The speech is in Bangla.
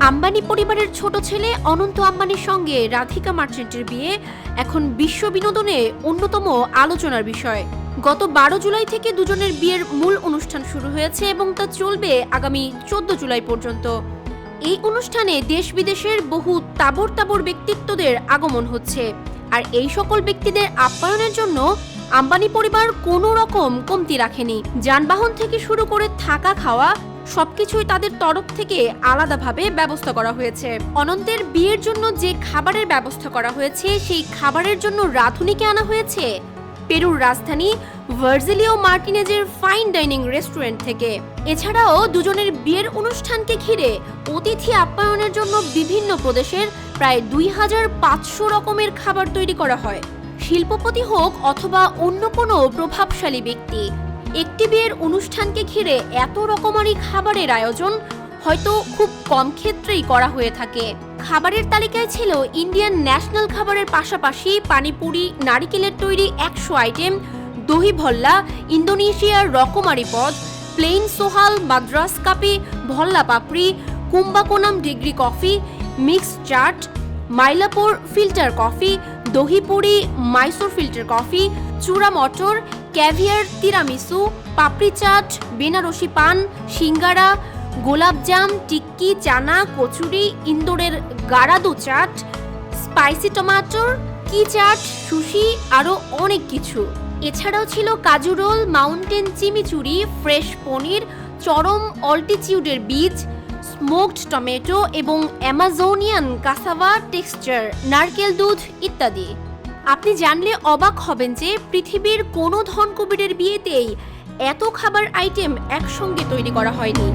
আম্বানি পরিবারের ছোট ছেলে অনন্ত আম্বানির সঙ্গে রাধিকা মার্চেন্টের বিয়ে এখন বিশ্ব বিনোদনে অন্যতম আলোচনার বিষয়। গত 12 জুলাই থেকে দুজনের বিয়ের মূল অনুষ্ঠান শুরু হয়েছে এবং তা চলবে আগামী 14 জুলাই পর্যন্ত। এই অনুষ্ঠানে দেশ বিদেশের বহু তাবড় তাবড় ব্যক্তিত্বদের আগমন হচ্ছে, আর এই সকল ব্যক্তিদের আপ্যায়নের জন্য আম্বানি পরিবার কোনো রকম কমতি রাখেনি। যানবাহন থেকে শুরু করে থাকা খাওয়া সবকিছুই তাদের তরফ থেকে আলাদাভাবে ব্যবস্থা করা হয়েছে। অনন্তের বিয়ের জন্য যে খাবারের ব্যবস্থা করা হয়েছে সেই খাবারের জন্য রাঁধুনিকে আনা হয়েছে পেরুর রাজধানী ভার্জিলিও মার্টিনেজের ফাইন ডাইনিং রেস্টুরেন্ট থেকে। এছাড়াও দুজনের বিয়ের অনুষ্ঠানকে ঘিরে অতিথি আপ্যায়নের জন্য বিভিন্ন প্রদেশের প্রায় 2500 রকমের খাবার তৈরি করা হয়। শিল্পপতি হোক অথবা অন্য কোনো প্রভাবশালী ব্যক্তি, একটি বিয়ের অনুষ্ঠানকে ঘিরে এত রকমারি খাবারের আয়োজন হয়তো খুব কম ক্ষেত্রেই করা হয়ে থাকে। খাবারের তালিকায় ছিল ইন্ডিয়ান ন্যাশনাল খাবারের পাশাপাশি পানিপুরি, নারিকেলের তৈরি 100 আইটেম, দহি ভল্লা, ইন্দোনেশিয়ার রকমারি পদ, plain sohal, Madras kaapi, bhalla papdi, Kumbakonam degree coffee, mixed chaat, Mylapore filter coffee, dahi puri, Mysore filter coffee, chura matar, caviar, tiramisu, papdi chaat, Benarasi paan, singara, গোলাপজাম, টিক্কি, চানা, কচুরি, ইন্দোরের গারাদু চাট, স্পাইসি টমেটোর কি চাট, সুশি, আরও অনেক কিছু। এছাড়াও ছিল কাজু রোল, মাউন্টেন চিমিচুরি, ফ্রেশ পনির, চরম অল্টিটিউডের বীজ, স্মোকড টমেটো এবং অ্যামাজোনিয়ান কাসাভা টেক্সচার, নারকেল দুধ ইত্যাদি। আপনি জানলে অবাক হবেন যে পৃথিবীর কোনো ধনকুবেরের বিয়েতেই এত খাবার আইটেম একসঙ্গে তৈরি করা হয়নি।